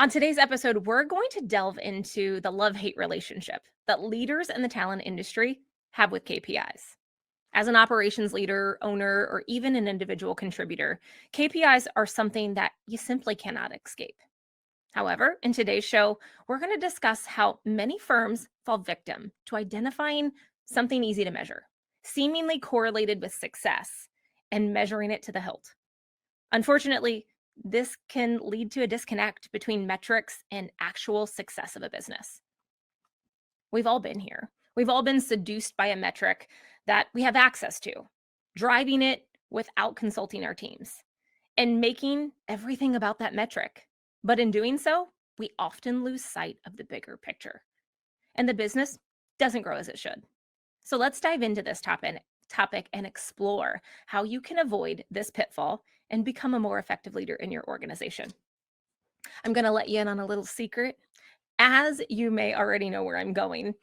On today's episode, we're going to delve into the love-hate relationship that leaders in the talent industry have with KPIs. As an operations leader, owner, or even an individual contributor, KPIs are something that you simply cannot escape. However, in today's show, we're going to discuss how many firms fall victim to identifying something easy to measure, seemingly correlated with success, and measuring it to the hilt. Unfortunately, this can lead to a disconnect between metrics and actual success of a business. We've all been here. We've all been seduced by a metric that we have access to, driving it without consulting our teams and making everything about that metric. But in doing so, we often lose sight of the bigger picture, and the business doesn't grow as it should. So let's dive into this topic and explore how you can avoid this pitfall and become a more effective leader in your organization. I'm going to let you in on a little secret. As you may already know where I'm going,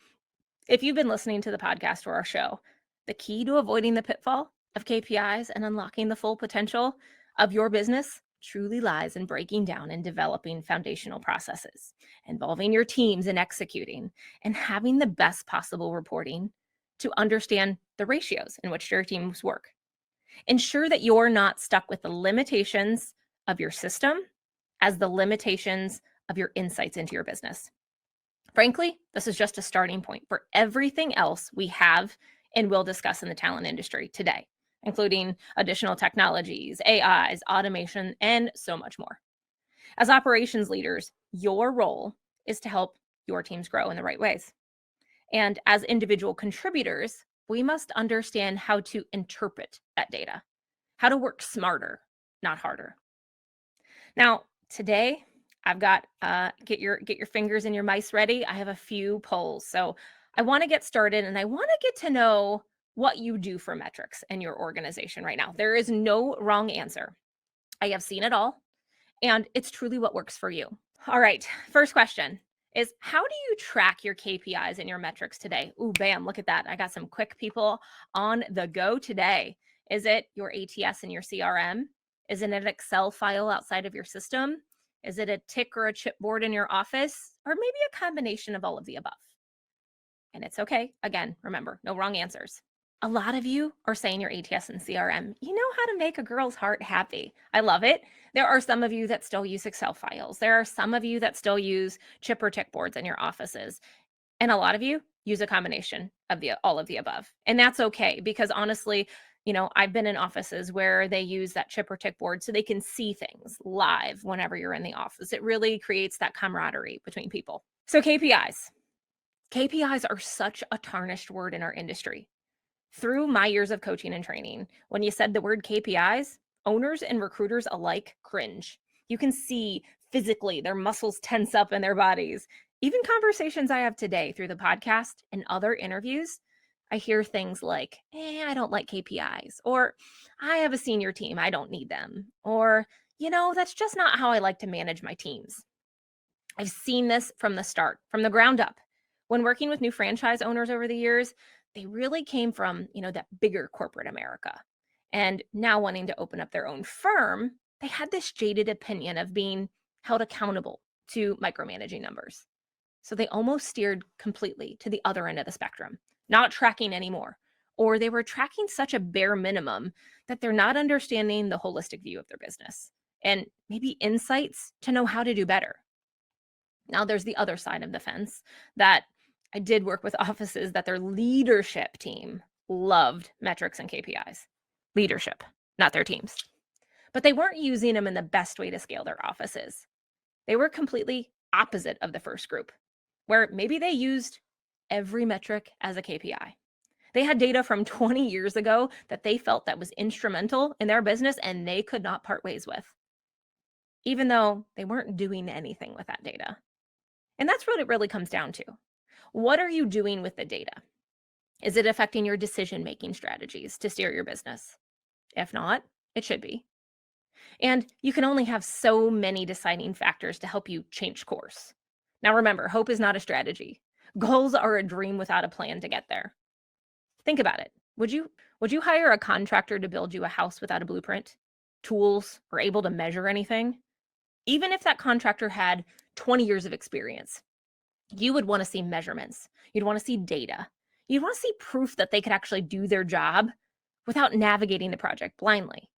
if you've been listening to the podcast or our show, the key to avoiding the pitfall of KPIs and unlocking the full potential of your business truly lies in breaking down and developing foundational processes, involving your teams in executing, and having the best possible reporting to understand the ratios in which your teams work. Ensure that you're not stuck with the limitations of your system as the limitations of your insights into your business. Frankly, this is just a starting point for everything else we have and will discuss in the talent industry today, including additional technologies, AIs, automation, and so much more. As operations leaders, your role is to help your teams grow in the right ways. And as individual contributors, we must understand how to interpret that data, how to work smarter, not harder. Now, today, I've got get your fingers and your mice ready. I have a few polls. So I want to get started and I want to get to know what you do for metrics in your organization right now. There is no wrong answer. I have seen it all, and it's truly what works for you. All right, first question is, how do you track your KPIs and your metrics today? Ooh, bam, look at that. I got some quick people on the go today. Is it your ATS and your CRM? Is it an Excel file outside of your system? Is it a tick or a chipboard in your office? Or maybe a combination of all of the above? And it's okay. Again, remember, no wrong answers. A lot of you are saying your ATS and CRM. You know how to make a girl's heart happy. I love it. There are some of you that still use Excel files. There are some of you that still use chip or tick boards in your offices. And a lot of you use a combination of all of the above. And that's okay, because honestly, I've been in offices where they use that chip or tick board so they can see things live whenever you're in the office. It really creates that camaraderie between people. So KPIs. KPIs are such a tarnished word in our industry. Through my years of coaching and training, when you said the word KPIs, owners and recruiters alike cringe. You can see physically their muscles tense up in their bodies. Even conversations I have today through the podcast and other interviews, I hear things like, I don't like KPIs, or I have a senior team, I don't need them, or, that's just not how I like to manage my teams. I've seen this from the start, from the ground up. When working with new franchise owners over the years, they really came from, that bigger corporate America. And now wanting to open up their own firm, they had this jaded opinion of being held accountable to micromanaging numbers. So they almost steered completely to the other end of the spectrum, not tracking anymore. Or they were tracking such a bare minimum that they're not understanding the holistic view of their business and maybe insights to know how to do better. Now there's the other side of the fence that I did work with offices that their leadership team loved metrics and KPIs. Leadership, not their teams. But they weren't using them in the best way to scale their offices. They were completely opposite of the first group, where maybe they used every metric as a KPI. They had data from 20 years ago that they felt that was instrumental in their business and they could not part ways with, even though they weren't doing anything with that data. And that's what it really comes down to. What are you doing with the data? Is it affecting your decision-making strategies to steer your business? If not, it should be. And you can only have so many deciding factors to help you change course. Now remember, hope is not a strategy. Goals are a dream without a plan to get there. Think about it. Would you hire a contractor to build you a house without a blueprint, tools, or able to measure anything? Even if that contractor had 20 years of experience. You would want to see measurements. You'd want to see data. You'd want to see proof that they could actually do their job without navigating the project blindly.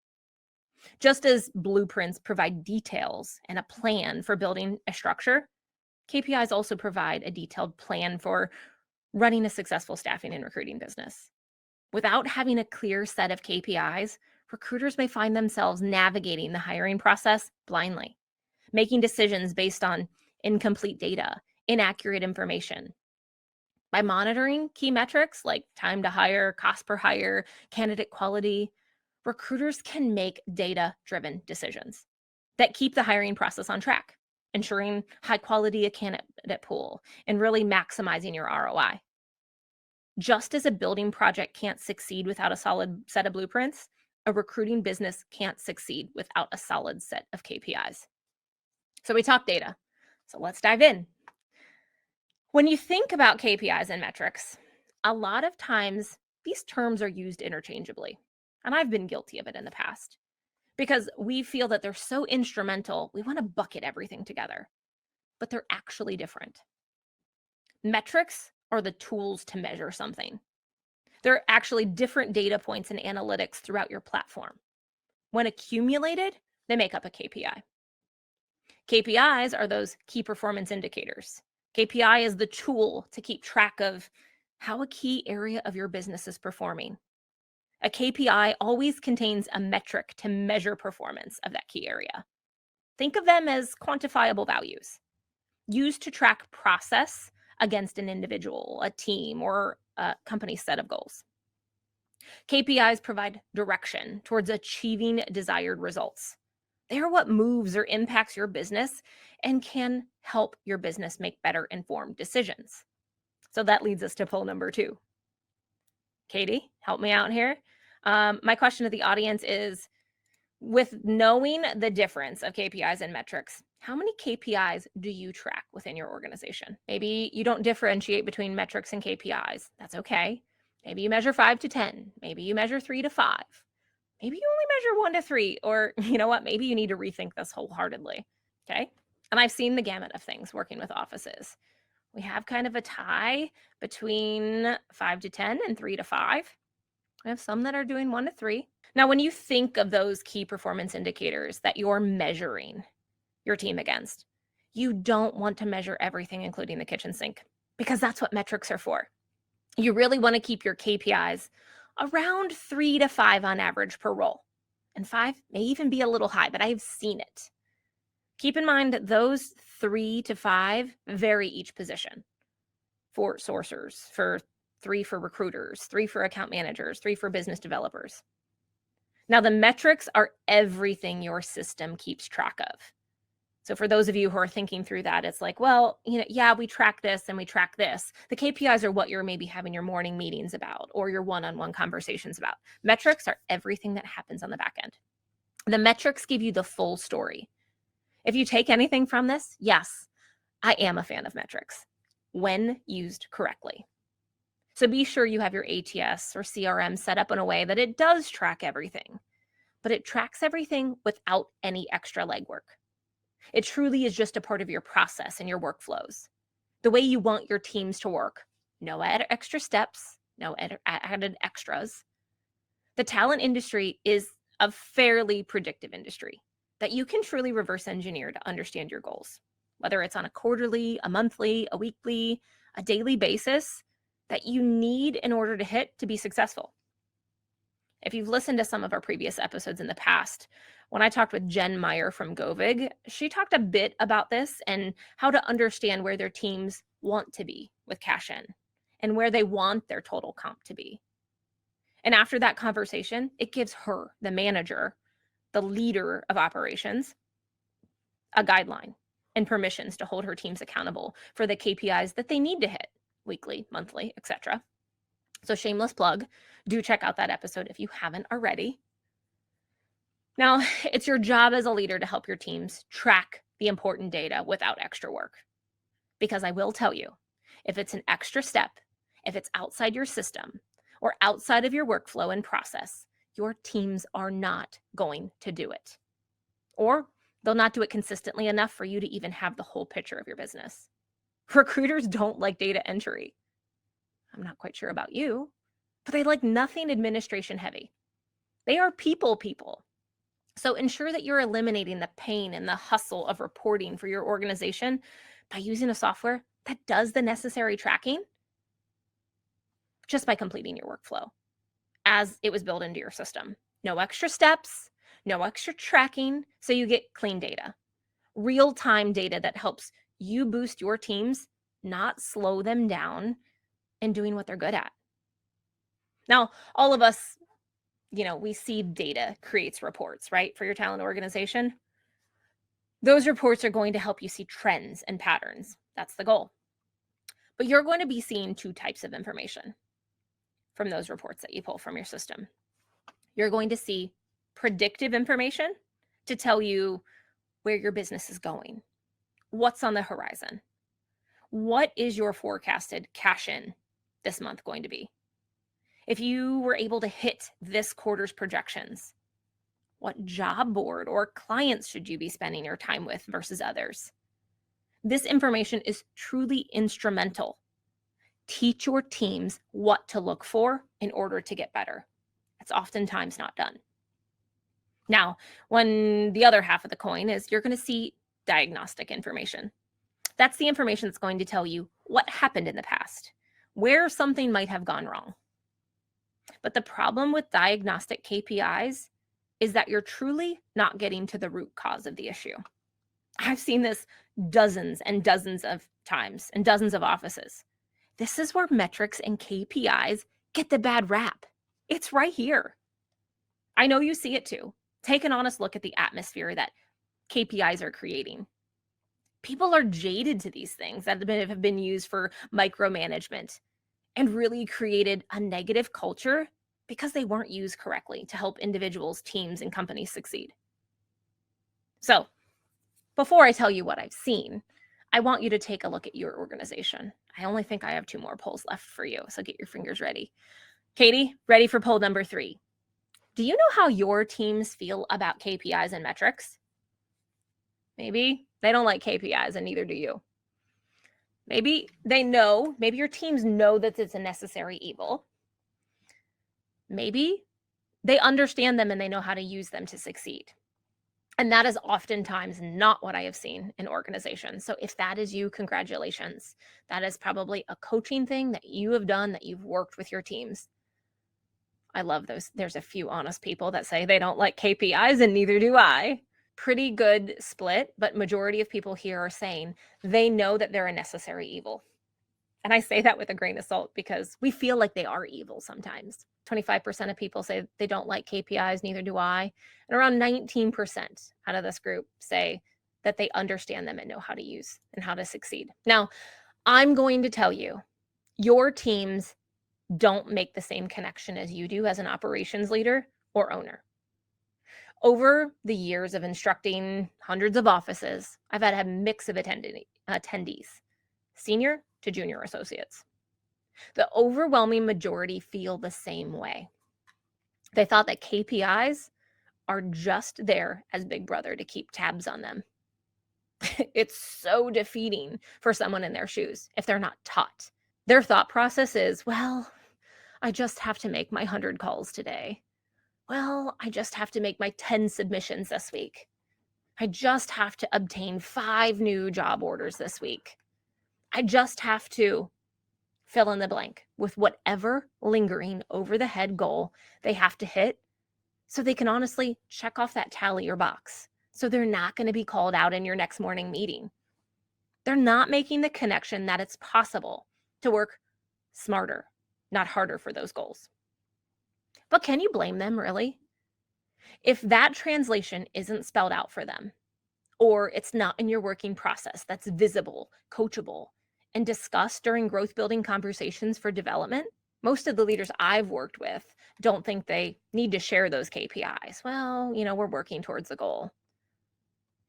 Just as blueprints provide details and a plan for building a structure, KPIs also provide a detailed plan for running a successful staffing and recruiting business. Without having a clear set of KPIs, recruiters may find themselves navigating the hiring process blindly, making decisions based on incomplete data, inaccurate information. By monitoring key metrics like time to hire, cost per hire, candidate quality, recruiters can make data-driven decisions that keep the hiring process on track, ensuring high quality a candidate pool and really maximizing your ROI. Just as a building project can't succeed without a solid set of blueprints, a recruiting business can't succeed without a solid set of KPIs. So we talked data. So let's dive in. When you think about KPIs and metrics, a lot of times these terms are used interchangeably. And I've been guilty of it in the past because we feel that they're so instrumental, we want to bucket everything together, but they're actually different. Metrics are the tools to measure something. They're actually different data points and analytics throughout your platform. When accumulated, they make up a KPI. KPIs are those key performance indicators. KPI is the tool to keep track of how a key area of your business is performing. A KPI always contains a metric to measure performance of that key area. Think of them as quantifiable values used to track process against an individual, a team, or a company's set of goals. KPIs provide direction towards achieving desired results. They are what moves or impacts your business and can help your business make better informed decisions. So that leads us to poll number 2. Katie, help me out here. My question to the audience is, with knowing the difference of KPIs and metrics, how many KPIs do you track within your organization? Maybe you don't differentiate between metrics and KPIs. That's okay. Maybe you measure 5 to 10. Maybe you measure 3 to 5. Maybe you only measure 1 to 3, or you know what? Maybe you need to rethink this wholeheartedly. Okay. And I've seen the gamut of things working with offices. We have kind of a tie between 5 to 10 and 3 to 5. We have some that are doing 1 to 3. Now, when you think of those key performance indicators that you're measuring your team against, you don't want to measure everything, including the kitchen sink, because that's what metrics are for. You really want to keep your KPIs around 3 to 5 on average per role. And 5 may even be a little high, but I've seen it. Keep in mind that those 3 to 5 vary each position. 4 sourcers, 3 for recruiters, 3 for account managers, 3 for business developers. Now, the metrics are everything your system keeps track of. So for those of you who are thinking through that, it's like, well, yeah, we track this and we track this. The KPIs are what you're maybe having your morning meetings about or your one-on-one conversations about. Metrics are everything that happens on the back end. The metrics give you the full story. If you take anything from this, yes, I am a fan of metrics when used correctly. So be sure you have your ATS or CRM set up in a way that it does track everything, but it tracks everything without any extra legwork. It truly is just a part of your process and your workflows, the way you want your teams to work. No extra steps, no added extras. The talent industry is a fairly predictive industry that you can truly reverse engineer to understand your goals, whether it's on a quarterly, a monthly, a weekly, a daily basis that you need in order to be successful. If you've listened to some of our previous episodes in the past, when I talked with Jen Meyer from Govig, she talked a bit about this and how to understand where their teams want to be with cash in and where they want their total comp to be. And after that conversation, it gives her, the manager, the leader of operations, a guideline and permissions to hold her teams accountable for the KPIs that they need to hit weekly, monthly, etc. So shameless plug, do check out that episode if you haven't already. Now, it's your job as a leader to help your teams track the important data without extra work. Because I will tell you, if it's an extra step, if it's outside your system or outside of your workflow and process, your teams are not going to do it. Or They'll not do it consistently enough for you to even have the whole picture of your business. Recruiters don't like data entry. I'm not quite sure about you, but they like nothing administration heavy. They are people. So ensure that you're eliminating the pain and the hustle of reporting for your organization by using a software that does the necessary tracking just by completing your workflow as it was built into your system. No extra steps, no extra tracking, so you get clean data, real-time data that helps you boost your teams, not slow them down in doing what they're good at. Now, all of us, we see data creates reports, right, for your talent organization. Those reports are going to help you see trends and patterns. That's the goal. But you're going to be seeing two types of information from those reports that you pull from your system. You're going to see predictive information to tell you where your business is going, what's on the horizon, what is your forecasted cash in this month going to be. If you were able to hit this quarter's projections, what job board or clients should you be spending your time with versus others? This information is truly instrumental. Teach your teams what to look for in order to get better. It's oftentimes not done. Now, when the other half of the coin is you're going to see diagnostic information. That's the information that's going to tell you what happened in the past, where something might have gone wrong. But the problem with diagnostic KPIs is that you're truly not getting to the root cause of the issue. I've seen this dozens and dozens of times in dozens of offices. This is where metrics and KPIs get the bad rap. It's right here. I know you see it too. Take an honest look at the atmosphere that KPIs are creating. People are jaded to these things that have been used for micromanagement and really created a negative culture because they weren't used correctly to help individuals, teams, and companies succeed. So, before I tell you what I've seen, I want you to take a look at your organization. I only think I have 2 more polls left for you, so get your fingers ready. Katie, ready for poll number 3. Do you know how your teams feel about KPIs and metrics? Maybe they don't like KPIs and neither do you. Maybe your teams know that it's a necessary evil. Maybe they understand them and they know how to use them to succeed. And that is oftentimes not what I have seen in organizations. So if that is you, congratulations. That is probably a coaching thing that you have done, that you've worked with your teams. I love those. There's a few honest people that say they don't like KPIs and neither do I. Pretty good split, but majority of people here are saying they know that they're a necessary evil. And I say that with a grain of salt because we feel like they are evil sometimes. 25% of people say they don't like KPIs, neither do I. And around 19% out of this group say that they understand them and know how to use and how to succeed. Now, I'm going to tell you, your teams don't make the same connection as you do as an operations leader or owner. Over the years of instructing hundreds of offices, I've had a mix of attendees, senior to junior associates. The overwhelming majority feel the same way. They thought that KPIs are just there as Big Brother to keep tabs on them. It's so defeating for someone in their shoes if they're not taught. Their thought process is, well, I just have to make my 100 calls today. Well, I just have to make my 10 submissions this week. I just have to obtain 5 new job orders this week. I just have to fill in the blank with whatever lingering over the head goal they have to hit so they can honestly check off that tally or box. So they're not going to be called out in your next morning meeting. They're not making the connection that it's possible to work smarter, not harder for those goals. But can you blame them, really? If that translation isn't spelled out for them, or it's not in your working process that's visible, coachable, and discussed during growth building conversations for development, most of the leaders I've worked with don't think they need to share those KPIs. Well, we're working towards the goal.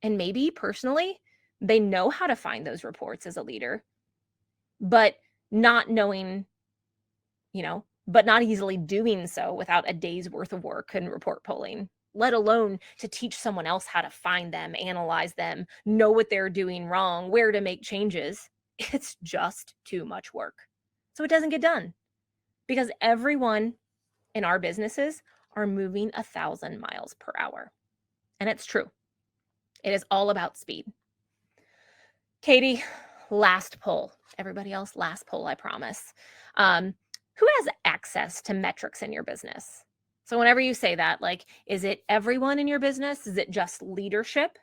And maybe personally, they know how to find those reports as a leader, but not knowing, but not easily doing so without a day's worth of work and report pulling. let alone to teach someone else how to find them, analyze them, know what they're doing wrong, where to make changes. It's just too much work. So it doesn't get done because everyone in our businesses are moving 1,000 miles per hour. And it's true. It is all about speed. Katie, last poll. Everybody else, last poll, I promise. Who has access to metrics in your business? So whenever you say that, like, is it everyone in your business? Is it just leadership?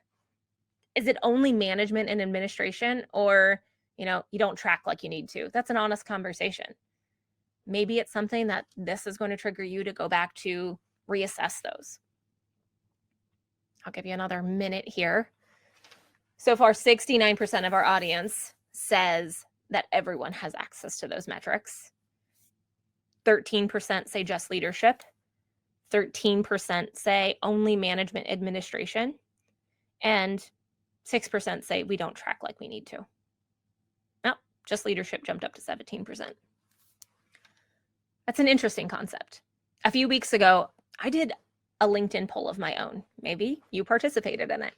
Is it only management and administration? Or, you don't track like you need to? That's an honest conversation. Maybe it's something that this is going to trigger you to go back to reassess those. I'll give you another minute here. So far, 69% of our audience says that everyone has access to those metrics. 13% say just leadership. 13% say only management administration. And 6% say we don't track like we need to. No, just leadership jumped up to 17%. That's an interesting concept. A few weeks ago, I did a LinkedIn poll of my own. Maybe you participated in it.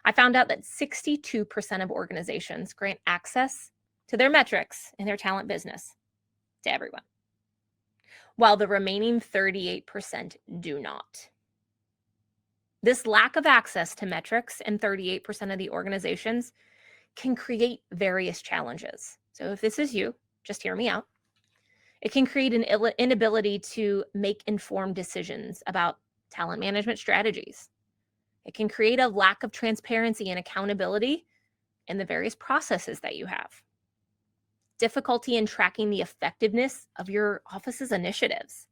I found out that 62% of organizations grant access to their metrics in their talent business to everyone, while the remaining 38% do not. This lack of access to metrics in 38% of the organizations can create various challenges. So if this is you, just hear me out. It can create an inability to make informed decisions about talent management strategies. It can create a lack of transparency and accountability in the various processes that you have. Difficulty in tracking the effectiveness of your office's initiatives.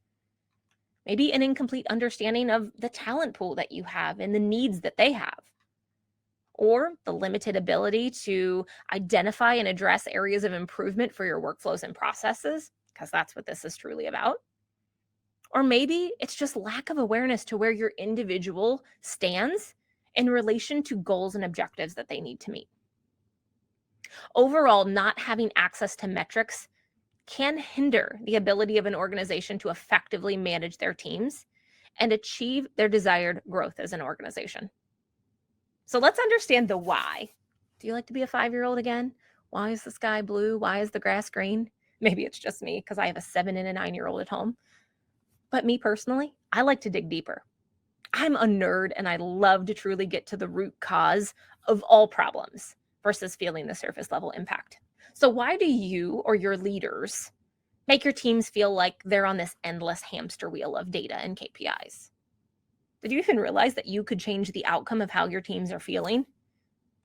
Maybe an incomplete understanding of the talent pool that you have and the needs that they have. Or the limited ability to identify and address areas of improvement for your workflows and processes, because that's what this is truly about. Or maybe it's just lack of awareness to where your individual stands in relation to goals and objectives that they need to meet. Overall, not having access to metrics can hinder the ability of an organization to effectively manage their teams and achieve their desired growth as an organization. So let's understand the why. Do you like to be a 5-year-old again? Why is the sky blue? Why is the grass green? Maybe it's just me because I have a 7 and a 9-year-old at home. But me personally, I like to dig deeper. I'm a nerd and I love to truly get to the root cause of all problems versus feeling the surface level impact. So why do you or your leaders make your teams feel like they're on this endless hamster wheel of data and KPIs? Did you even realize that you could change the outcome of how your teams are feeling?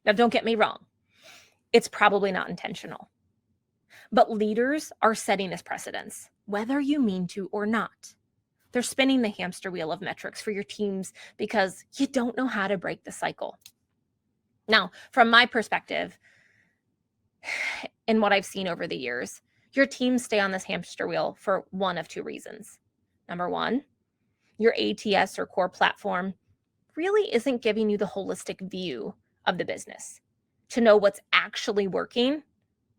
Now, don't get me wrong. It's probably not intentional. But leaders are setting this precedence, whether you mean to or not. They're spinning the hamster wheel of metrics for your teams because you don't know how to break the cycle. Now, from my perspective, and what I've seen over the years, your teams stay on this hamster wheel for one of two reasons. Number one, your ATS or core platform really isn't giving you the holistic view of the business to know what's actually working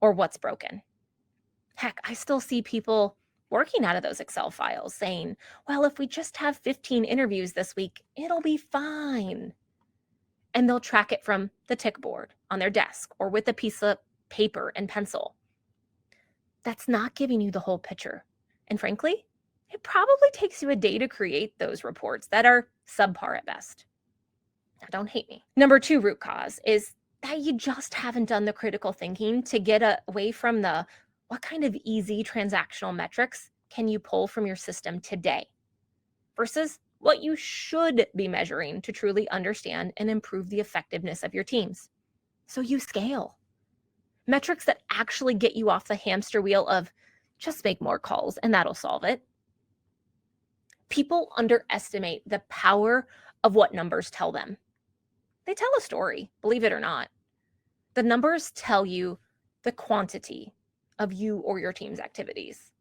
or what's broken. Heck, I still see people working out of those Excel files saying, well, if we just have 15 interviews this week, it'll be fine. And they'll track it from the tick board on their desk or with a piece of paper and pencil. That's not giving you the whole picture. And frankly, it probably takes you a day to create those reports that are subpar at best. Now, don't hate me. Number 2 root cause is that you just haven't done the critical thinking to get away from the what kind of easy transactional metrics can you pull from your system today versus what you should be measuring to truly understand and improve the effectiveness of your teams. So you scale. Metrics that actually get you off the hamster wheel of just make more calls and that'll solve it. People underestimate the power of what numbers tell them. They tell a story, believe it or not. The numbers tell you the quantity of you or your team's activities.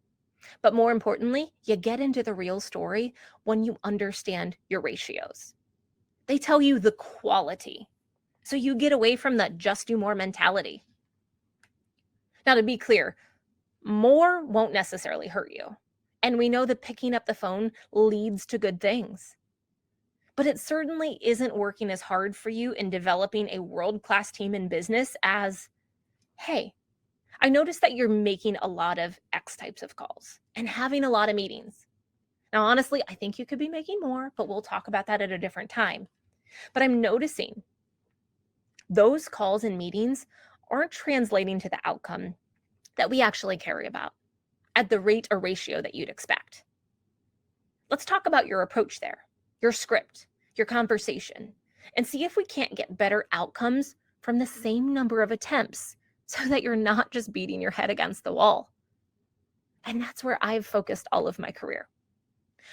But more importantly, you get into the real story when you understand your ratios. They tell you the quality. So you get away from the just do more mentality. Now, to be clear, more won't necessarily hurt you. And we know that picking up the phone leads to good things. But it certainly isn't working as hard for you in developing a world-class team in business as, hey, I noticed that you're making a lot of X types of calls and having a lot of meetings. Now, honestly, I think you could be making more, but we'll talk about that at a different time. But I'm noticing those calls and meetings aren't translating to the outcome that we actually care about at the rate or ratio that you'd expect. Let's talk about your approach there, your script, your conversation, and see if we can't get better outcomes from the same number of attempts so that you're not just beating your head against the wall. And that's where I've focused all of my career.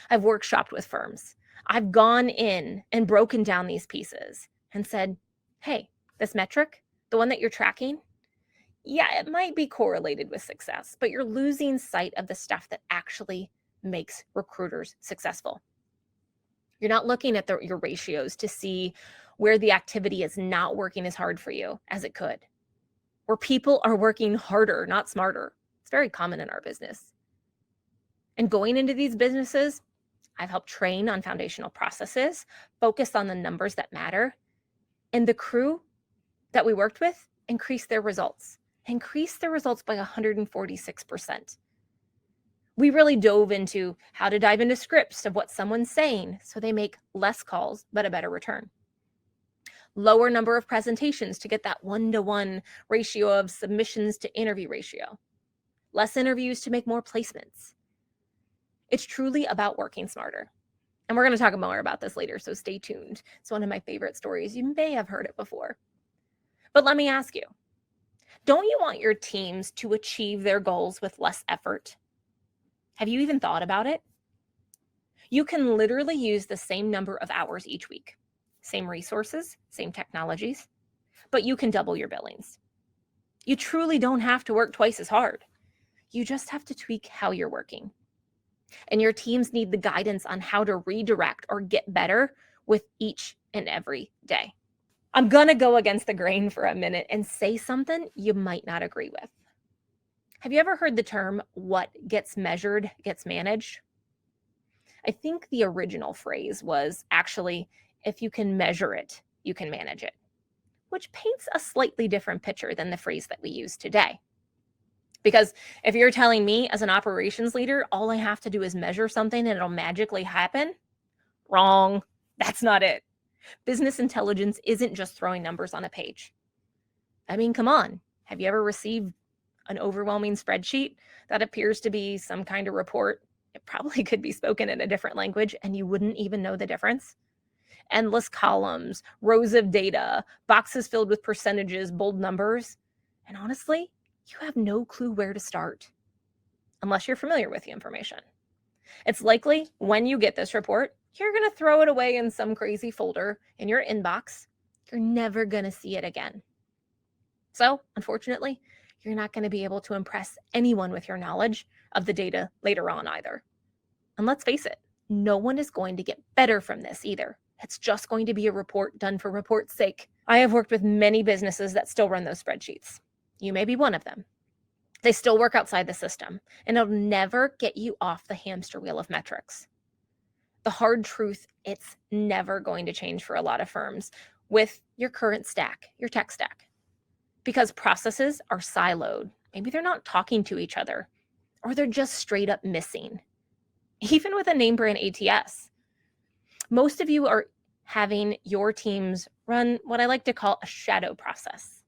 I've workshopped with firms. I've gone in and broken down these pieces and said, hey, this metric, the one that you're tracking, yeah, it might be correlated with success, but you're losing sight of the stuff that actually makes recruiters successful. You're not looking at your ratios to see where the activity is not working as hard for you as it could, where people are working harder, not smarter. It's very common in our business. And going into these businesses, I've helped train on foundational processes, focus on the numbers that matter, and the crew that we worked with increased their results by 146%. We really dove into how to dive into scripts of what someone's saying so they make less calls but a better return. Lower number of presentations to get that 1-to-1 ratio of submissions to interview ratio. Less interviews to make more placements. It's truly about working smarter. And we're going to talk more about this later, so stay tuned. It's one of my favorite stories. You may have heard it before. But let me ask you, don't you want your teams to achieve their goals with less effort? Have you even thought about it? You can literally use the same number of hours each week, same resources, same technologies, but you can double your billings. You truly don't have to work twice as hard. You just have to tweak how you're working. And your teams need the guidance on how to redirect or get better with each and every day. I'm going to go against the grain for a minute and say something you might not agree with. Have you ever heard the term, what gets measured gets managed? I think the original phrase was actually, if you can measure it, you can manage it, which paints a slightly different picture than the phrase that we use today. Because if you're telling me as an operations leader, all I have to do is measure something and it'll magically happen, wrong. That's not it. Business intelligence isn't just throwing numbers on a page. I mean, come on. Have you ever received an overwhelming spreadsheet that appears to be some kind of report? It probably could be spoken in a different language and you wouldn't even know the difference. Endless columns, rows of data, boxes filled with percentages, bold numbers. And honestly, you have no clue where to start unless you're familiar with the information. It's likely when you get this report, you're going to throw it away in some crazy folder in your inbox. You're never going to see it again. So, unfortunately, you're not going to be able to impress anyone with your knowledge of the data later on either. And let's face it, no one is going to get better from this either. It's just going to be a report done for report's sake. I have worked with many businesses that still run those spreadsheets. You may be one of them. They still work outside the system, and it'll never get you off the hamster wheel of metrics. The hard truth, it's never going to change for a lot of firms with your current stack, your tech stack, because processes are siloed. Maybe they're not talking to each other, or they're just straight up missing. Even with a name brand ATS, most of you are having your teams run what I like to call a shadow process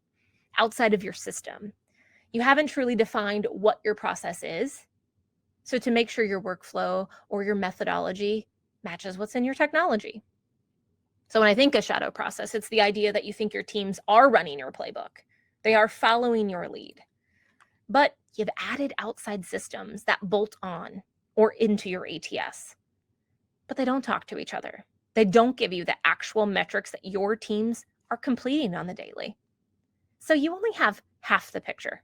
outside of your system. You haven't truly defined what your process is. So to make sure your workflow or your methodology matches what's in your technology. So when I think of shadow process, it's the idea that you think your teams are running your playbook. They are following your lead. But you've added outside systems that bolt on or into your ATS. But they don't talk to each other. They don't give you the actual metrics that your teams are completing on the daily. So you only have half the picture,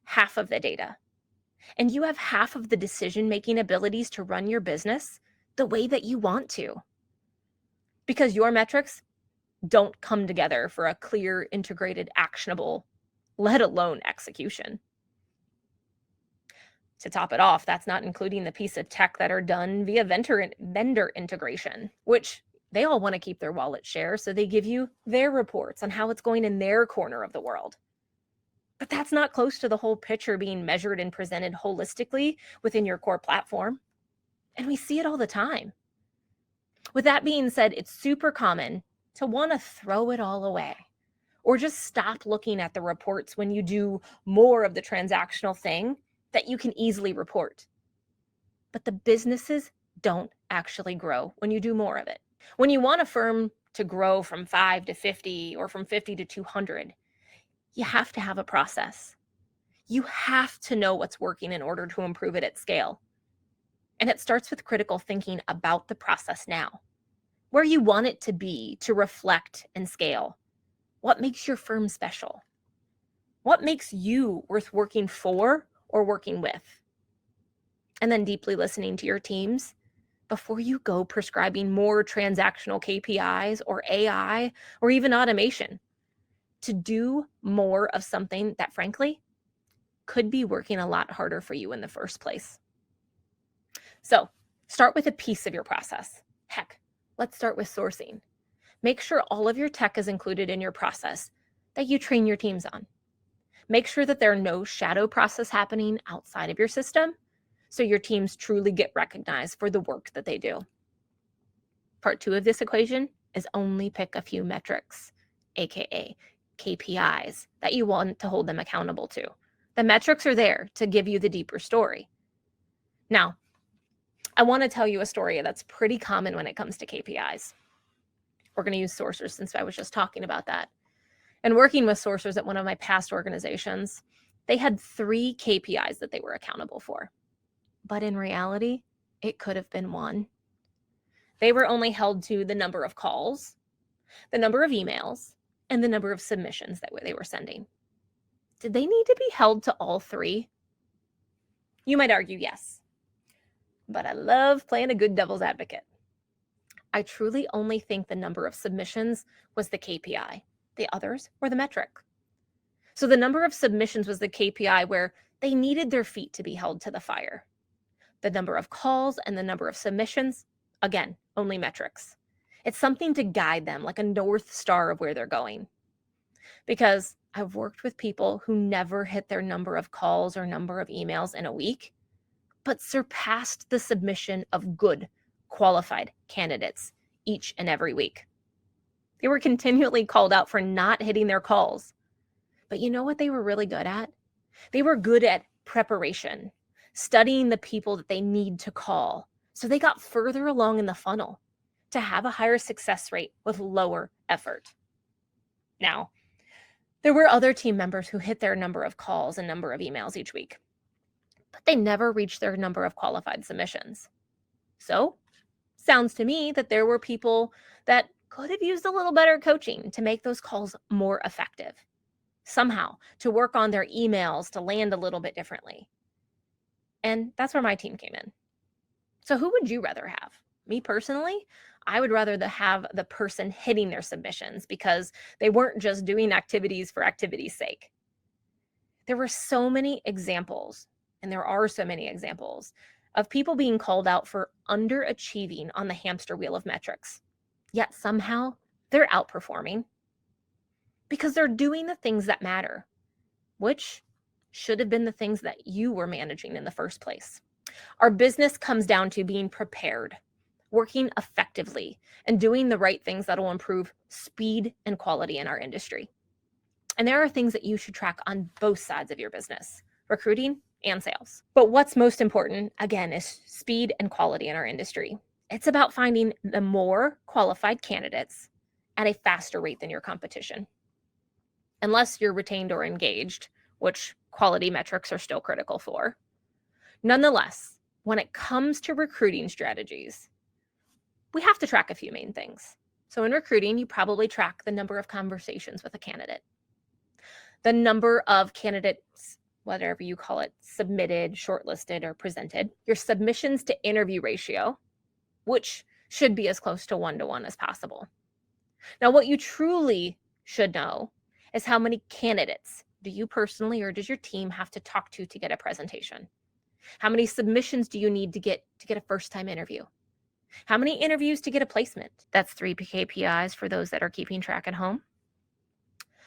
half of the data, and you have half of the decision-making abilities to run your business the way that you want to. Because your metrics don't come together for a clear, integrated, actionable, let alone execution. To top it off, that's not including the piece of tech that are done via vendor integration, which They all want to keep their wallet share, so they give you their reports on how it's going in their corner of the world. But that's not close to the whole picture being measured and presented holistically within your core platform. And we see it all the time. With that being said, it's super common to want to throw it all away or just stop looking at the reports when you do more of the transactional thing that you can easily report. But the businesses don't actually grow when you do more of it. When you want a firm to grow from 5 to 50 or from 50 to 200, you have to have a process. You have to know what's working in order to improve it at scale. And it starts with critical thinking about the process now, where you want it to be to reflect and scale. What makes your firm special? What makes you worth working for or working with? And then deeply listening to your teams before you go prescribing more transactional KPIs or AI or even automation to do more of something that, frankly, could be working a lot harder for you in the first place. So start with a piece of your process. Heck, let's start with sourcing. Make sure all of your tech is included in your process that you train your teams on. Make sure that there are no shadow process happening outside of your system so your teams truly get recognized for the work that they do. Part 2 of this equation is only pick a few metrics, aka KPIs, that you want to hold them accountable to. The metrics are there to give you the deeper story. Now, I want to tell you a story that's pretty common when it comes to KPIs. We're going to use sourcers since I was just talking about that. And working with sourcers at one of my past organizations, they had 3 KPIs that they were accountable for. But in reality, it could have been 1. They were only held to the number of calls, the number of emails, and the number of submissions that they were sending. Did they need to be held to all 3? You might argue yes. But I love playing a good devil's advocate. I truly only think the number of submissions was the KPI. The others were the metric. So the number of submissions was the KPI where they needed their feet to be held to the fire. The number of calls and the number of submissions, again, only metrics. It's something to guide them, like a North Star of where they're going. Because I've worked with people who never hit their number of calls or number of emails in a week, but surpassed the submission of good, qualified candidates each and every week. They were continually called out for not hitting their calls. But you know what they were really good at? They were good at preparation, studying the people that they need to call. So they got further along in the funnel to have a higher success rate with lower effort. Now, there were other team members who hit their number of calls and number of emails each week, but they never reached their number of qualified submissions. So, sounds to me that there were people that could have used a little better coaching to make those calls more effective. Somehow, to work on their emails to land a little bit differently. And that's where my team came in. So who would you rather have? Me personally, I would rather have the person hitting their submissions because they weren't just doing activities for activity's sake. There were so many examples, and there are so many examples, of people being called out for underachieving on the hamster wheel of metrics. Yet somehow they're outperforming because they're doing the things that matter, which should have been the things that you were managing in the first place. Our business comes down to being prepared, working effectively, and doing the right things that will improve speed and quality in our industry. And there are things that you should track on both sides of your business, recruiting and sales. But what's most important, again, is speed and quality in our industry. It's about finding the more qualified candidates at a faster rate than your competition. Unless you're retained or engaged, which quality metrics are still critical for. Nonetheless, when it comes to recruiting strategies, we have to track a few main things. So in recruiting, you probably track the number of conversations with a candidate, the number of candidates, whatever you call it, submitted, shortlisted, or presented, your submissions to interview ratio, which should be as close to 1-to-1 as possible. Now, what you truly should know is how many candidates do you personally or does your team have to talk to get a presentation? How many submissions do you need to get a first-time interview? How many interviews to get a placement? That's 3 KPIs for those that are keeping track at home.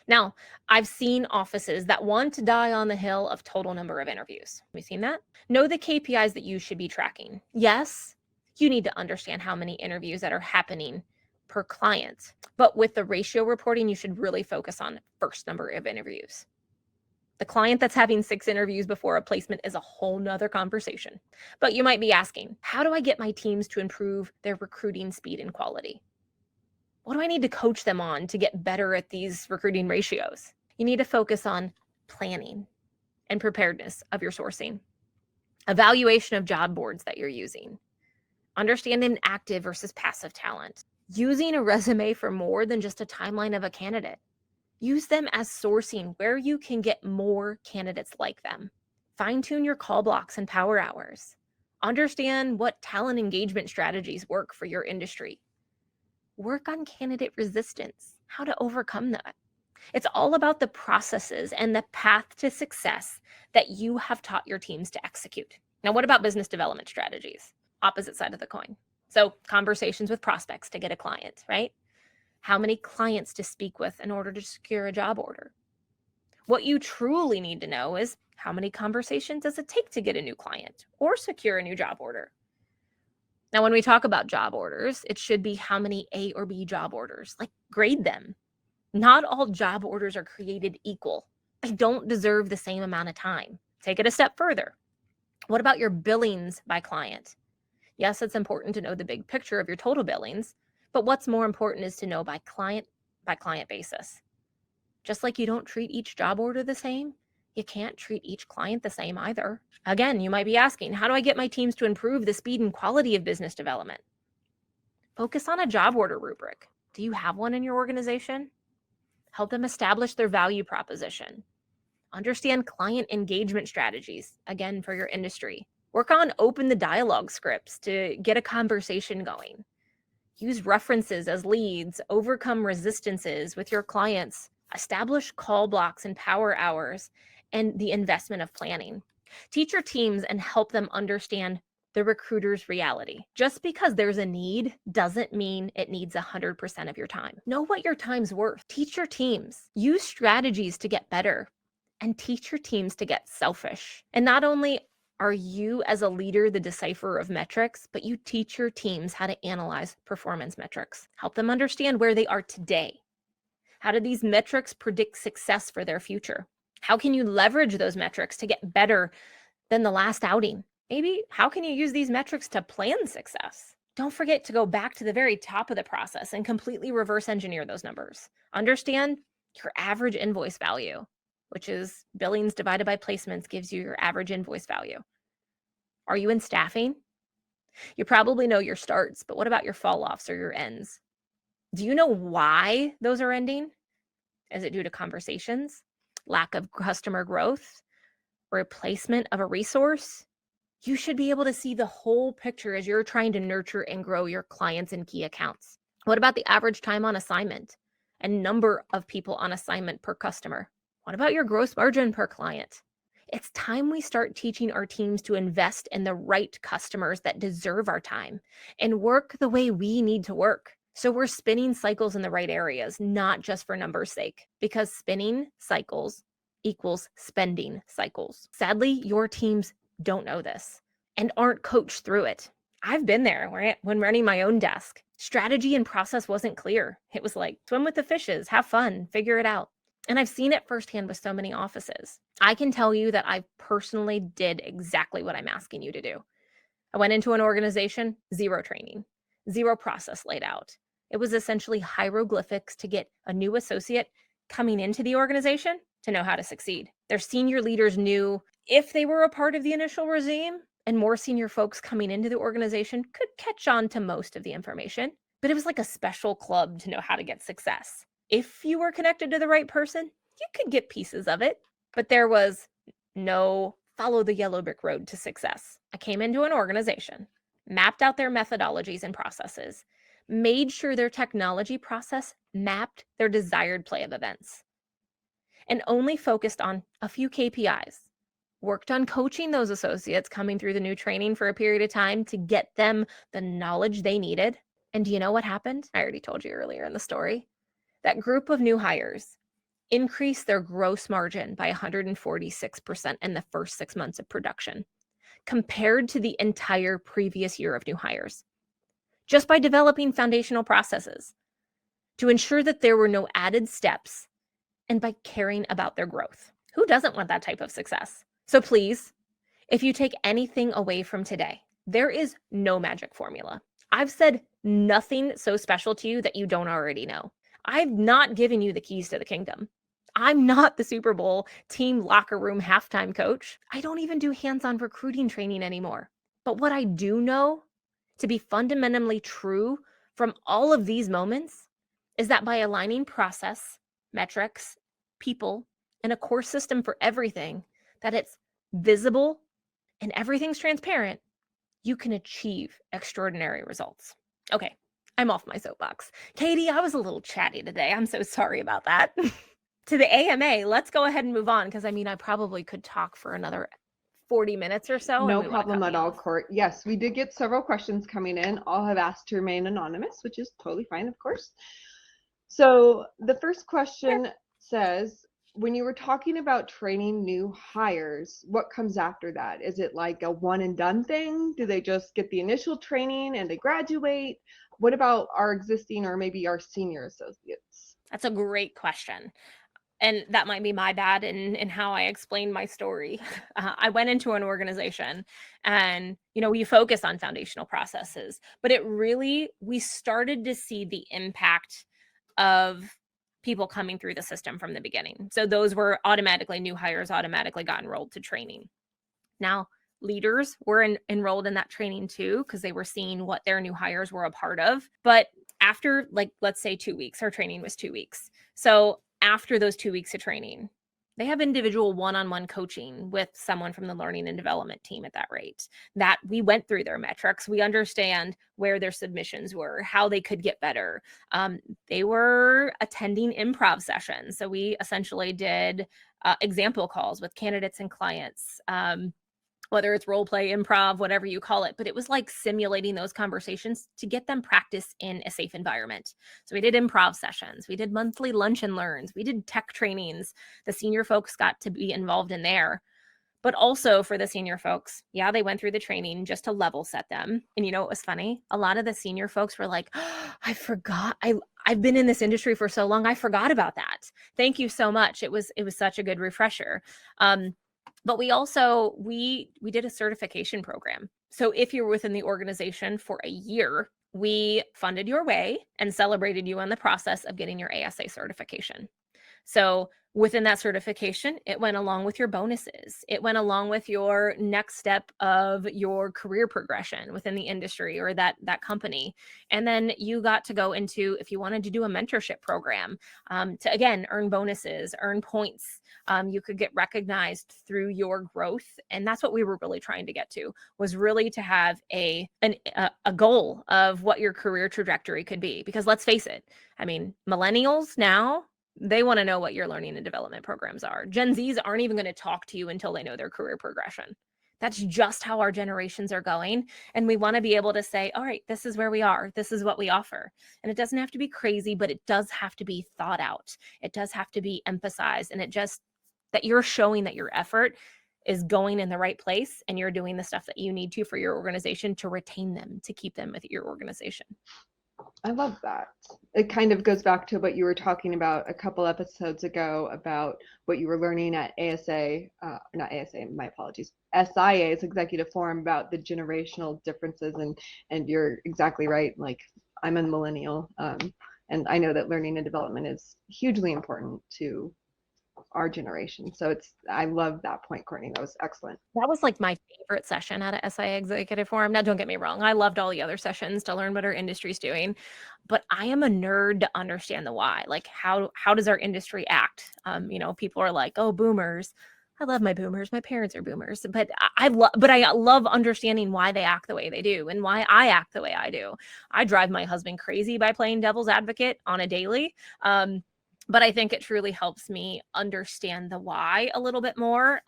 Now, I've seen offices that want to die on the hill of total number of interviews. Have you seen that? Know the KPIs that you should be tracking. Yes, you need to understand how many interviews that are happening per client. But with the ratio reporting, you should really focus on first number of interviews. The client that's having 6 interviews before a placement is a whole nother conversation. But you might be asking, how do I get my teams to improve their recruiting speed and quality? What do I need to coach them on to get better at these recruiting ratios? You need to focus on planning and preparedness of your sourcing, evaluation of job boards that you're using, understanding active versus passive talent, using a resume for more than just a timeline of a candidate. Use them as sourcing where you can get more candidates like them. Fine-tune your call blocks and power hours. Understand what talent engagement strategies work for your industry. Work on candidate resistance, how to overcome that. It's all about the processes and the path to success that you have taught your teams to execute. Now, what about business development strategies? Opposite side of the coin. So conversations with prospects to get a client, right? How many clients to speak with in order to secure a job order? What you truly need to know is how many conversations does it take to get a new client or secure a new job order? Now, when we talk about job orders, it should be how many A or B job orders, like grade them. Not all job orders are created equal. They don't deserve the same amount of time. Take it a step further. What about your billings by client? Yes, it's important to know the big picture of your total billings, but what's more important is to know by client basis. Just like you don't treat each job order the same, you can't treat each client the same either. Again, you might be asking, how do I get my teams to improve the speed and quality of business development? Focus on a job order rubric. Do you have one in your organization? Help them establish their value proposition. Understand client engagement strategies, again, for your industry. Work on open the dialogue scripts to get a conversation going. Use references as leads, overcome resistances with your clients, establish call blocks and power hours, and the investment of planning. Teach your teams and help them understand the recruiter's reality. Just because there's a need doesn't mean it needs 100% of your time. Know what your time's worth. Teach your teams. Use strategies to get better and teach your teams to get selfish. And not only are you as a leader the decipherer of metrics, but you teach your teams how to analyze performance metrics. Help them understand where they are today. How do these metrics predict success for their future? How can you leverage those metrics to get better than the last outing? Maybe how can you use these metrics to plan success? Don't forget to go back to the very top of the process and completely reverse engineer those numbers. Understand your average invoice value, which is billings divided by placements gives you your average invoice value. Are you in staffing? You probably know your starts, but what about your fall offs or your ends? Do you know why those are ending? Is it due to conversations, lack of customer growth, replacement of a resource? You should be able to see the whole picture as you're trying to nurture and grow your clients and key accounts. What about the average time on assignment and number of people on assignment per customer? What about your gross margin per client? It's time we start teaching our teams to invest in the right customers that deserve our time and work the way we need to work. So we're spinning cycles in the right areas, not just for numbers' sake, because spinning cycles equals spending cycles. Sadly, your teams don't know this and aren't coached through it. I've been there when running my own desk. Strategy and process wasn't clear. It was like, swim with the fishes, have fun, figure it out. And I've seen it firsthand with so many offices. I can tell you that I personally did exactly what I'm asking you to do. I went into an organization, zero training, zero process laid out. It was essentially hieroglyphics to get a new associate coming into the organization to know how to succeed. Their senior leaders knew if they were a part of the initial regime, and more senior folks coming into the organization could catch on to most of the information, but it was like a special club to know how to get success. If you were connected to the right person, you could get pieces of it, but there was no follow the yellow brick road to success. I came into an organization, mapped out their methodologies and processes, made sure their technology process mapped their desired play of events, and only focused on a few KPIs worked on coaching those associates coming through the new training for a period of time to get them the knowledge they needed. And do you know what happened? I already told you earlier in the story. That group of new hires increased their gross margin by 146% in the first 6 months of production, compared to the entire previous year of new hires, just by developing foundational processes to ensure that there were no added steps and by caring about their growth. Who doesn't want that type of success? So please, if you take anything away from today, there is no magic formula. I've said nothing so special to you that you don't already know. I've not given you the keys to the kingdom. I'm not the Super Bowl team locker room halftime coach. I don't even do hands-on recruiting training anymore. But what I do know to be fundamentally true from all of these moments is that by aligning process, metrics, people, and a core system for everything, that it's visible and everything's transparent, you can achieve extraordinary results. Okay, I'm off my soapbox. Katie, I was a little chatty today. I'm so sorry about that. To the AMA, let's go ahead and move on, because I probably could talk for another 40 minutes or so. No problem at all, Court. Yes, we did get several questions coming in. All have asked to remain anonymous, which is totally fine, of course. So the first question says, when you were talking about training new hires, what comes after that? Is it like a one and done thing? Do they just get the initial training and they graduate? What about our existing or maybe our senior associates? That's a great question. And that might be my bad in how I explained my story. I went into an organization and, we focus on foundational processes, but we started to see the impact of people coming through the system from the beginning. So those were automatically new hires, automatically got enrolled to training. Now, leaders were enrolled in that training too, because they were seeing what their new hires were a part of. But after, let's say 2 weeks, our training was 2 weeks. So after those 2 weeks of training, they have individual one-on-one coaching with someone from the learning and development team at that rate. That we went through their metrics. We understand where their submissions were, how they could get better. They were attending improv sessions. So we essentially did example calls with candidates and clients. Whether it's role play, improv, whatever you call it, but it was like simulating those conversations to get them practice in a safe environment. So we did improv sessions, we did monthly lunch and learns, we did tech trainings. The senior folks got to be involved in there. But also for the senior folks, they went through the training just to level set them. And it was funny. A lot of the senior folks were like, oh, I forgot. I've been in this industry for so long. I forgot about that. Thank you so much. It was such a good refresher. But we also, we did a certification program. So if you're within the organization for a year, we funded your way and celebrated you on the process of getting your ASA certification. So within that certification, it went along with your bonuses. It went along with your next step of your career progression within the industry or that company. And then you got to go into, if you wanted to do a mentorship program, to again, earn bonuses, earn points. You could get recognized through your growth. And that's what we were really trying to get to, was really to have a goal of what your career trajectory could be. Because let's face it, millennials now, they want to know what your learning and development programs are. Gen Zs aren't even going to talk to you until they know their career progression. That's just how our generations are going. And we want to be able to say, all right, this is where we are. This is what we offer. And it doesn't have to be crazy, but it does have to be thought out. It does have to be emphasized. And that you're showing that your effort is going in the right place and you're doing the stuff that you need to for your organization to retain them, to keep them with your organization. I love that. It kind of goes back to what you were talking about a couple episodes ago about what you were learning at not ASA, my apologies, SIA's executive forum about the generational differences. And you're exactly right. Like, I'm a millennial, and I know that learning and development is hugely important to our generation. So I love that point, Courtney. That was excellent. That was like my favorite session at a SIA executive forum. Now, don't get me wrong. I loved all the other sessions to learn what our industry's doing, but I am a nerd to understand the why. Like, how does our industry act? People are like, oh, boomers. I love my boomers. My parents are boomers, but I love understanding why they act the way they do and why I act the way I do. I drive my husband crazy by playing devil's advocate on a daily. But I think it truly helps me understand the why a little bit more.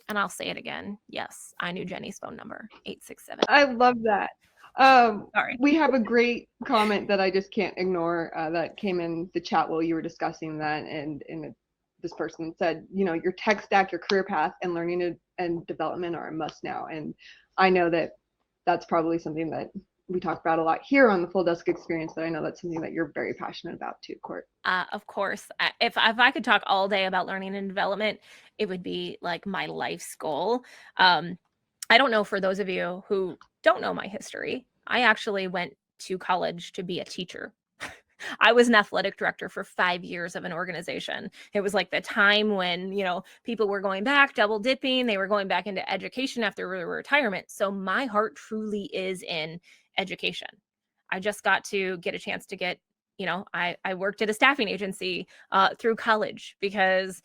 And I'll say it again. Yes, I knew Jenny's phone number, 867. I love that. Sorry. We have a great comment that I just can't ignore that came in the chat while you were discussing that, and this person said, your tech stack, your career path, and learning and development are a must now. And I know that that's probably something that we talk about a lot here on the Full Desk Experience, but I know that's something that you're very passionate about too, Court. Of course, if I could talk all day about learning and development, it would be like my life's goal. I don't know, for those of you who don't know my history, I actually went to college to be a teacher. I was an athletic director for 5 years of an organization. It was like the time when, people were going back, double dipping, they were going back into education after retirement. So my heart truly is in education. I just got to get a chance to get, I worked at a staffing agency through college because,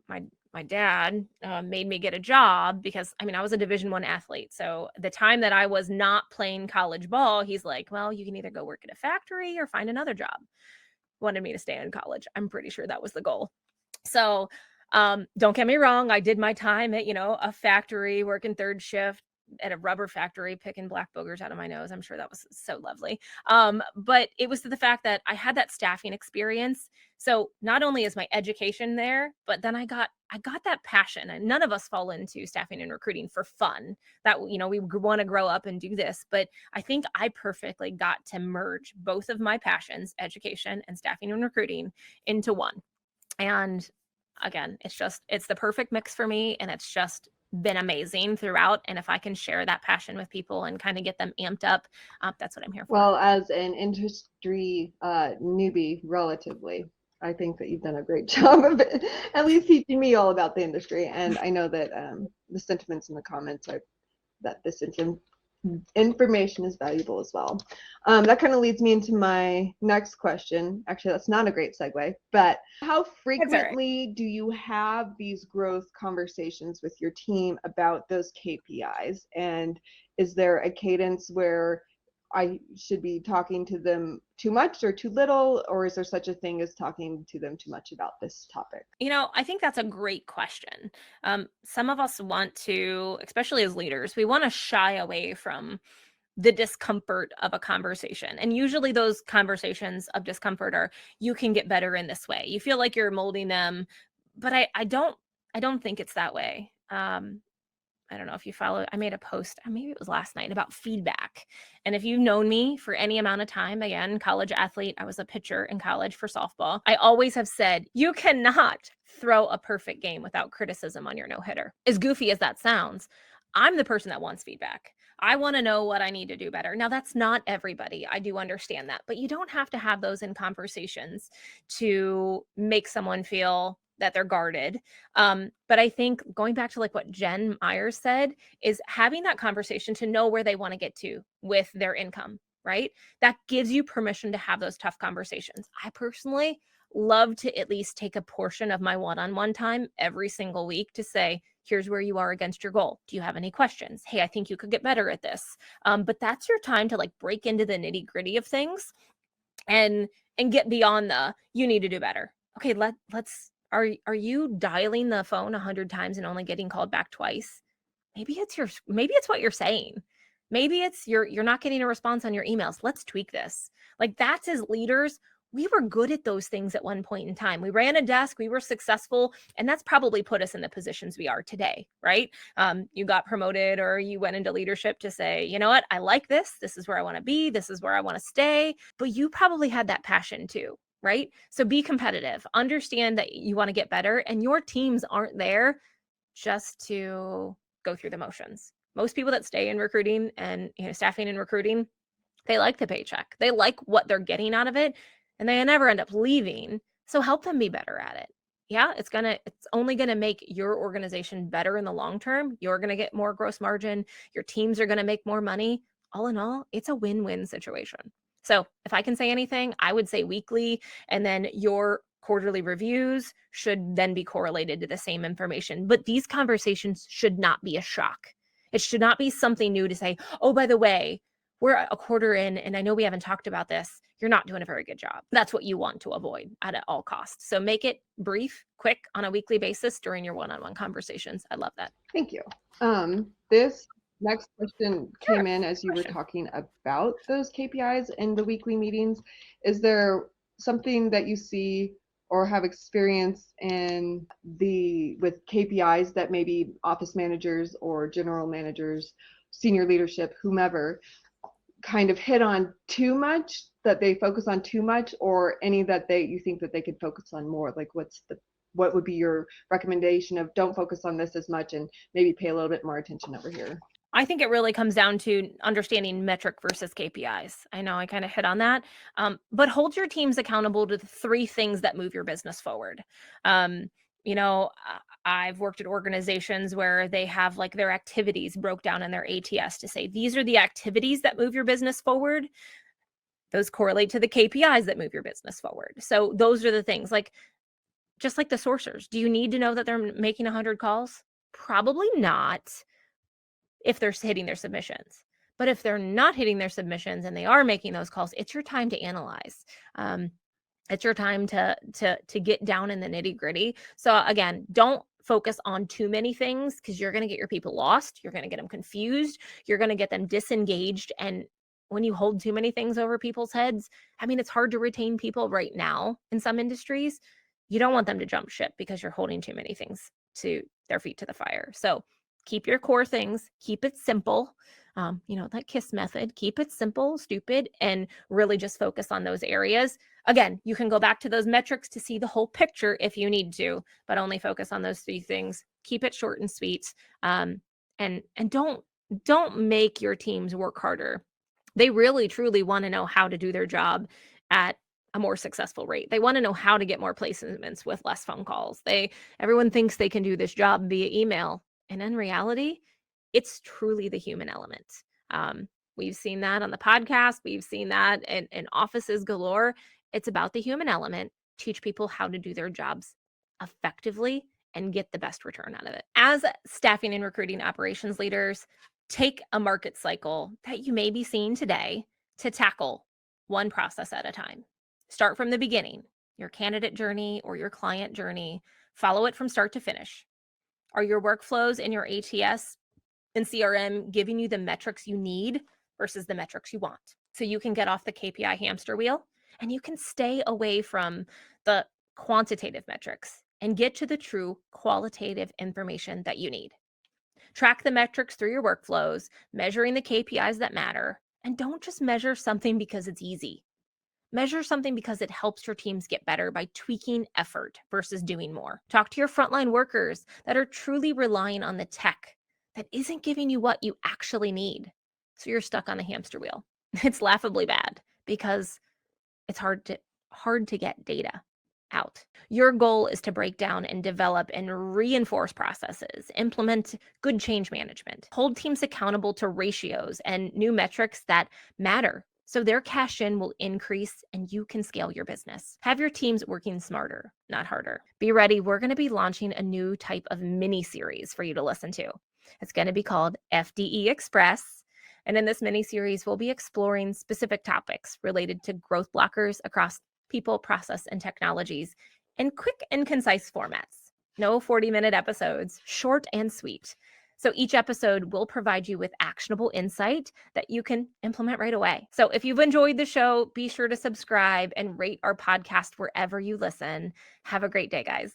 my dad made me get a job because I was a Division I athlete. So the time that I was not playing college ball, he's like, well, you can either go work at a factory or find another job. Wanted me to stay in college. I'm pretty sure that was the goal. So don't get me wrong. I did my time at, a factory, working third shift at a rubber factory, picking black boogers out of my nose. I'm sure that was so lovely. But it was the fact that I had that staffing experience. So not only is my education there, but then I got that passion. And none of us fall into staffing and recruiting for fun. That, we want to grow up and do this. But I think I perfectly got to merge both of my passions, education and staffing and recruiting, into one. And again, it's the perfect mix for me, and it's just been amazing throughout. And if I can share that passion with people and kind of get them amped up, that's what I'm here for. Well, as an industry newbie, relatively, I think that you've done a great job of it, at least teaching me all about the industry. And I know that the sentiments in the comments are that this information is valuable as well. That kind of leads me into my next question. Actually, that's not a great segue, but how frequently do you have these growth conversations with your team about those KPIs? And is there a cadence where I should be talking to them too much or too little, or is there such a thing as talking to them too much about this topic? I think that's a great question. Some of us want to, especially as leaders, we want to shy away from the discomfort of a conversation. And usually those conversations of discomfort are, you can get better in this way. You feel like you're molding them, but I don't think it's that way. I don't know if you follow, I made a post, maybe it was last night, about feedback. And if you've known me for any amount of time, again, college athlete, I was a pitcher in college for softball. I always have said, you cannot throw a perfect game without criticism on your no-hitter. As goofy as that sounds, I'm the person that wants feedback. I want to know what I need to do better. Now, that's not everybody. I do understand that, but you don't have to have those in conversations to make someone feel that they're guarded. But I think going back to like what Jen Myers said, is having that conversation to know where they want to get to with their income, right? That gives you permission to have those tough conversations. I personally love to at least take a portion of my one-on-one time every single week to say, here's where you are against your goal. Do you have any questions? Hey, I think you could get better at this. But that's your time to like break into the nitty-gritty of things and get beyond the, you need to do better. Okay, let's are you dialing the phone 100 times and only getting called back twice? Maybe it's what you're saying. Maybe it's you're not getting a response on your emails. Let's tweak this. Like, that's, as leaders, we were good at those things at one point in time. We ran a desk, we were successful, and that's probably put us in the positions we are today, right? You got promoted or you went into leadership to say, you know what, I like this. This is where I want to be. This is where I want to stay. But you probably had that passion too, right? So be competitive. Understand that you want to get better, and your teams aren't there just to go through the motions. Most people that stay in recruiting and staffing and recruiting, they like the paycheck. They like what they're getting out of it, and they never end up leaving. So help them be better at it. Yeah, it's only gonna make your organization better in the long term. You're gonna get more gross margin. Your teams are gonna make more money. All in all, it's a win-win situation. So if I can say anything, I would say weekly, and then your quarterly reviews should then be correlated to the same information. But these conversations should not be a shock. It should not be something new to say, oh, by the way, we're a quarter in, and I know we haven't talked about this. You're not doing a very good job. That's what you want to avoid at all costs. So make it brief, quick on a weekly basis during your one-on-one conversations. I love that. Thank you. This next question Sure. came in as you were talking about those KPIs in the weekly meetings. Is there something that you see or have experience in with KPIs that maybe office managers or general managers, senior leadership, whomever, kind of hit on too much, that they focus on too much, or any that you think that they could focus on more? Like what would be your recommendation of don't focus on this as much and maybe pay a little bit more attention over here? I think it really comes down to understanding metric versus KPIs. I know I kind of hit on that, but hold your teams accountable to the 3 things that move your business forward. I've worked at organizations where they have like their activities broke down in their ATS to say, these are the activities that move your business forward. Those correlate to the KPIs that move your business forward. So those are the things, like, just like the sourcers. Do you need to know that they're making 100 calls? Probably not, if they're hitting their submissions. But if they're not hitting their submissions and they are making those calls, it's your time to analyze. It's your time to get down in the nitty-gritty. So again, don't focus on too many things, because you're going to get your people lost. You're going to get them confused. You're going to get them disengaged. And when you hold too many things over people's heads, I mean, it's hard to retain people right now in some industries. You don't want them to jump ship because you're holding too many things to their feet to the fire. So keep your core things, keep it simple. That KISS method, keep it simple, stupid, and really just focus on those areas. Again, you can go back to those metrics to see the whole picture if you need to, but only focus on those 3 things. Keep it short and sweet. And don't make your teams work harder. They really, truly want to know how to do their job at a more successful rate. They want to know how to get more placements with less phone calls. Everyone thinks they can do this job via email. And in reality, it's truly the human element. We've seen that on the podcast. We've seen that in offices galore. It's about the human element. Teach people how to do their jobs effectively and get the best return out of it. As staffing and recruiting operations leaders, take a market cycle that you may be seeing today to tackle one process at a time. Start from the beginning, your candidate journey or your client journey. Follow it from start to finish. Are your workflows in your ATS and CRM giving you the metrics you need versus the metrics you want? So you can get off the KPI hamster wheel and you can stay away from the quantitative metrics and get to the true qualitative information that you need. Track the metrics through your workflows, measuring the KPIs that matter, and don't just measure something because it's easy. Measure something because it helps your teams get better by tweaking effort versus doing more. Talk to your frontline workers that are truly relying on the tech that isn't giving you what you actually need. So you're stuck on the hamster wheel. It's laughably bad because it's hard to get data out. Your goal is to break down and develop and reinforce processes, implement good change management, hold teams accountable to ratios and new metrics that matter, so their cash in will increase and you can scale your business. Have your teams working smarter, not harder. Be ready. We're going to be launching a new type of mini series for you to listen to. It's going to be called FDE Express. And in this mini series, we'll be exploring specific topics related to growth blockers across people, process, and technologies in quick and concise formats. No 40-minute episodes, short and sweet. So each episode will provide you with actionable insight that you can implement right away. So if you've enjoyed the show, be sure to subscribe and rate our podcast wherever you listen. Have a great day, guys.